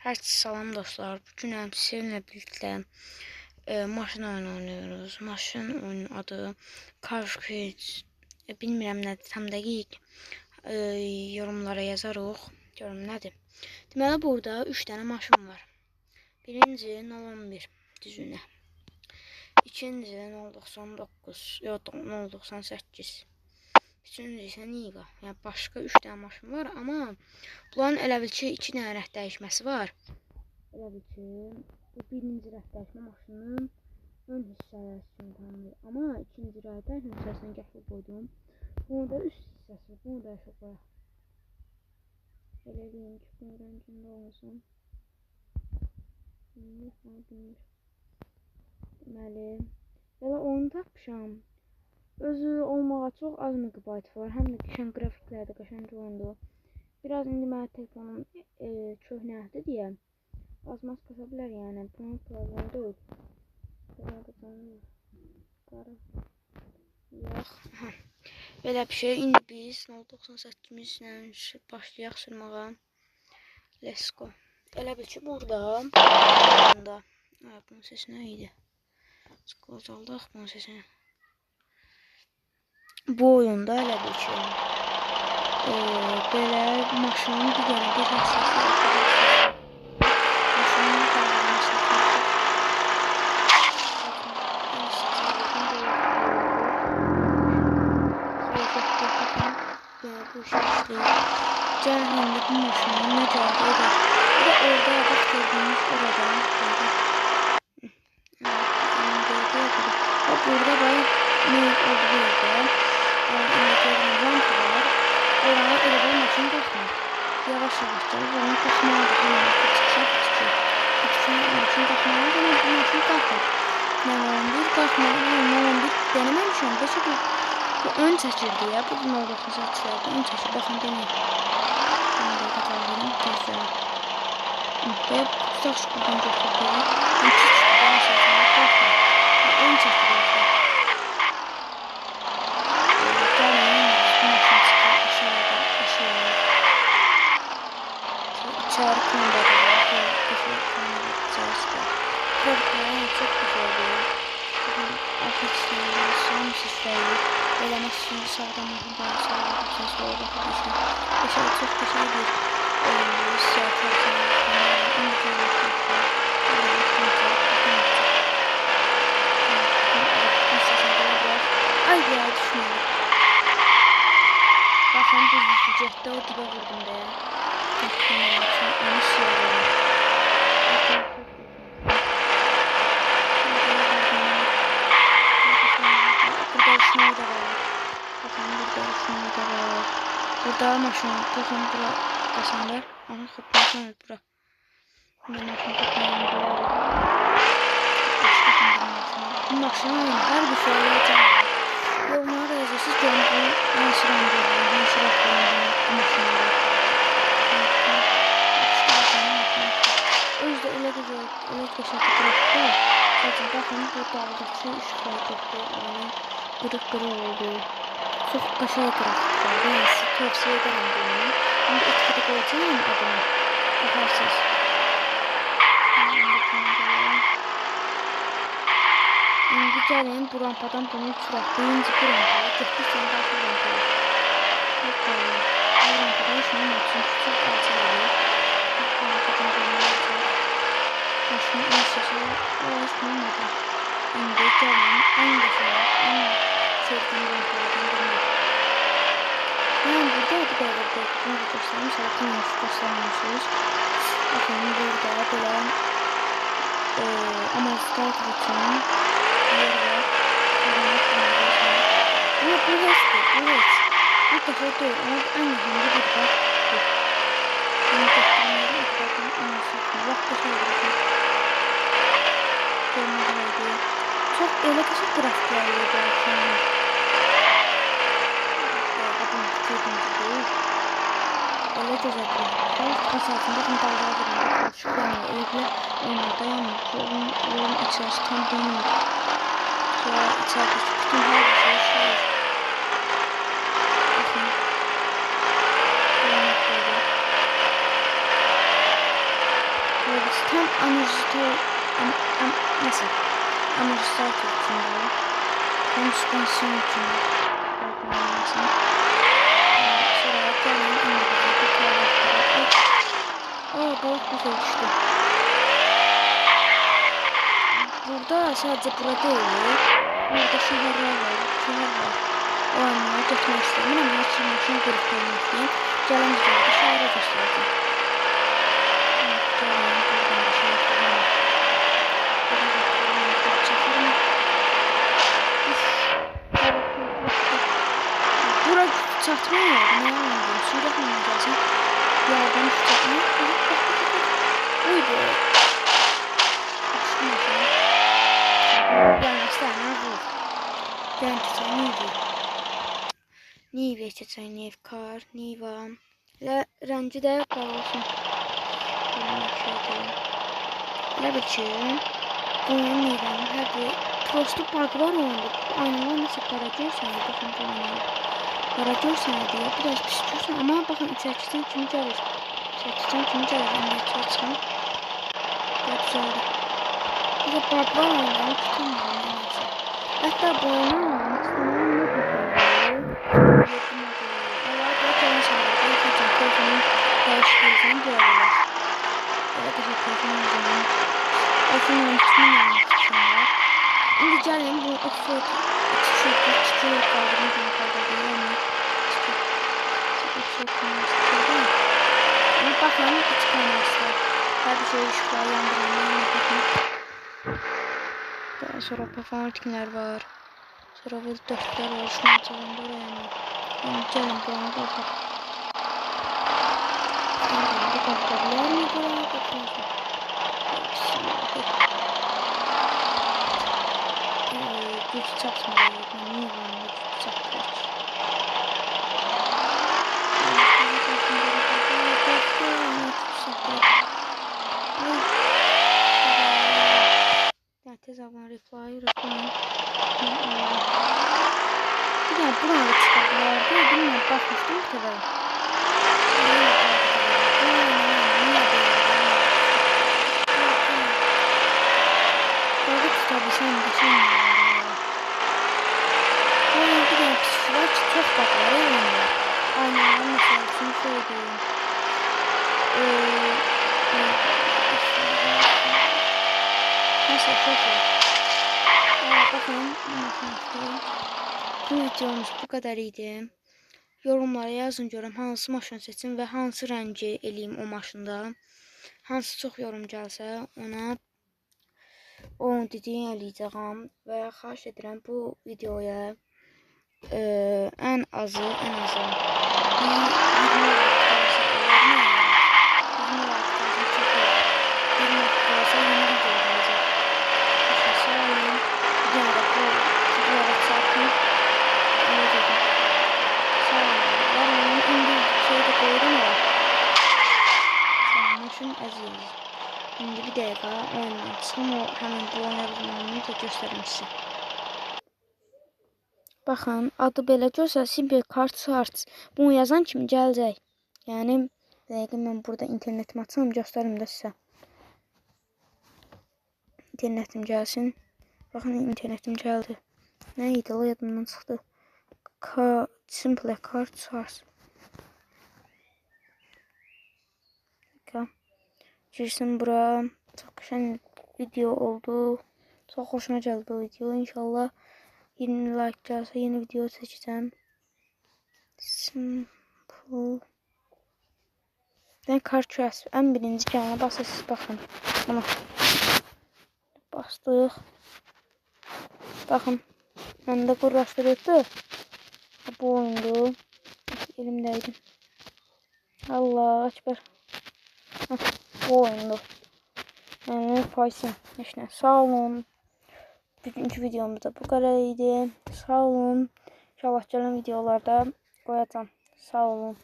Hər salam dostlar. Bugün sizinlə birlikdə maşın oyunu oynuyoruz. Maşın oyunun adı Car Crash. Bilmirəm nədir tam dəqiq. Yorumlara yazarıq. Görüm nədir. Deməli burada 3 dənə maşın var. Birinci 011 düzünə. İkinci 099, yox 098. Üçüncü isə Niga. Yəni başqa 3 dənə maşın var, amma bunların elə bil ki 2 dənə rəng dəyişməsi var. Elə bil ki bu birinci rəng dəyişmə maşınının ön hissələri kimi tanınır. Amma ikinci rəng dəyişmə hissəsini gətirib qoydum. Bunu da üst hissəsi, bunu da yaşa qoyaq. Elə deyim ki, bunun rəngində olmasın. Deməli, belə oyunu tapmışam. Özü olmağa çox az megabayt var. Həm də qəşəng qrafiklər də qəşəng oyundur. Biraz indi mənim telefonum köhnədir deyə az-maz kasa bilər, yəni bunun problemi deyil. Belə bir şey. İndi biz 098-imizlə başlayaq sürməyə. Let's go. Elə bil ki burada bunun sesi nə idi? Qocaldıq bunun sesini. Bu oyunda elə bil ki belə maşının bir dənə bir hissəsi maşının davranışını bu şəkildə cəhənnəmdə bu maşının nə cəhədə edir. Bir də orada bax gördüyünüz oradan burada bayağı ne olduğu yerdə rampa var. Oraya elə bir maşın qalxmır. Yavaş yavaş gəlib onu qalxmağa da bütün maşın qalxmağa da bu maşın qalxır. 011 qalxmağa 011 deneməmişəm. Bəs bu ön çəkir deyə bu 098'lərdə ön çəkir. Baxın denəyim. Bunu da qatalım tezdən. Və tutaq şu buradan götürdüm. Ön çəkir. Çağrı kumanda da var. Grafikleri çok güzeldi. Arka çizgileri, son sesleri, eləmək üçün sağdan buradan sağa baxın, sola baxın. Yaşar çox güzel bir hissiyat var. Ay ya düşünüyorum. Baxın bu yüzücəkdə o dibə vurdum deyə. Onu sığırıyorum. Burada uçmayı da var. Bakın burada uçmayı da var. Burada maşın. Bakın bura basanlar. Aha kapatmasın bura. Burada maşın kapatmasın. Bu maşının her bir şey olacak. Yorumlara da yazıyorsunuz. Görün bu hansı rəngdə olur. Hansı rəngdə olur bu maşınlar. Özdə elə gözəl, elə qəşəng qrafiklər. Zaten baxın bu dağdakı işıqlar getdi. Yəni qırıq-qırıq oldu. Çox qəşəng qrafiklər. Yəni sizə tövsiyə edirəm bunu. İndi etiketə qoyacağım adını. Baxarsınız. İndi gəlin bu rampadan bunu uçuraq. Birinci bu rampaya getdikcə daxil rampaya. Bu rampadan şunun üçün çox alçalı. Bu rampadan bunu uçuraq. Maşının ön sesi olmadı. İndi gəlin ən qəşəng, ən sevdiyim rampalardan birini. Yəni burada adı bəyərdə bunu da göstərim. Salatın yanlış göstərməmişsiniz. Baxın burada belə amazlar üçün yer var. Ama bu hesdir, bu heç. Bu dəfə deyil, ama ən mühümdə bir bax bu. Bunu göstərməyəcəm, etibardan anlaşılsın. Vaxt da şey olacaq. Görmədiydi. Çox elə qəşəng qrafiklər olacaq. Adın gördüyünüz deyil. Elə gözəl qrafiklər. Məsələsində bunu daldağa girəndə çalışıqlarını elə onlarda yanmır. Yolun içərisi tam dönür. Sonra içəridəki bütün hər bir şey işləyir. Baxın. Qıramak qoydu. Tam nasıl? Amortisatör içinde. Tam süspansiyon içinde. Sonra gelin İngilizce tekrarlar. Balık güzel düştü. Burada sadece burada değil. Burada şehirler var. O anlamda getmək istəyirəm. Amma maşın qırıb qoymuşdum. Gələn videoda şəhərə göstərəcəm. Bura çatmıyor. Ne anladım? Sürət mi gəlsin? Yardım tutacağım. Uydu. Yani istəyirəm bu. Gəlin Nive seçək, Nevkar, Niva. Rəngi də qara olsun. Elə bil ki, bunun Nivənin hər bir prosto buglar oldu. Aynalar nəsə qara görsən, baxın bu aynalar. Qara görsən deyə, biraz pis görsən, amma baxın 3-2-dən kimi gəlir. 3-2-dən kimi gəlir, əməkçiyə çıxın. Və düzəldir. Bir də buglar oyundan tutunmuyor nəyəsə. Hətta bu oyunu Şimdi gelin bu Oxford çıkıyor kaldırınca ama bakın çıkamazlar. Her bir şey ışıklar yandırılıyor. Daha sonra performatikler var. Sonra böyle dörtler var. Şunun çalında oraya. Yani gelin bana bakın. Bu bakabilir mi? Buraya bakıyorsun. Güç çatmıyor. Niye bunu güç çatmıyor? Tez abone reply. Bir daha buraya çıkardılar. Bilmem bakmıştım bu kadar. Tabii sen düşünmüyorsun. Bir tane pis var ki çok bakları oynuyor. Aynen mesela şunu söyleyeyim. Neyse çok iyi. Bakın. Bu videomuz bu kadar idi. Yorumlara yazın görüm hansı maşın seçim və hansı rəngi eləyim o maşında. Hansı çox yorum gəlsə ona onun dediğini eləyəcəm və xahiş edirəm bu videoya en azı Şimdi bir dakika oyundan çıxım o həmin bu oynadıqlarını da göstərim sizə. Baxın, adı belə görsə Simple Card Charts. Bunu yazan kimi gələcək. Yəni, dəqiqə mən burada internetimi açam, göstərim də sizə. İnternetim gəlsin. Baxın, internetim gəldi. Nə idi? O yadımdan çıxdı. Simple Card Charts. Girsin bura. Çox qəşəng video oldu. Çox xoşuma gəldi bu video. İnşallah 20 like gəlsə yeni video çəkəcəm. Simple. Card Charts. Ən birinci kanalı basırsınız baxın. Buna. Bastıq. Baxın. Məndə qurlaşdırıldı. Bu oyundu. Elimdəydi. Allah akbar. Bu oyundu. Yani Python. İşte sağ olun. Bugünkü videomuzda bu kadar idi. Sağ olun. İnşallah gələn videolarda qoyacağam. Sağ olun.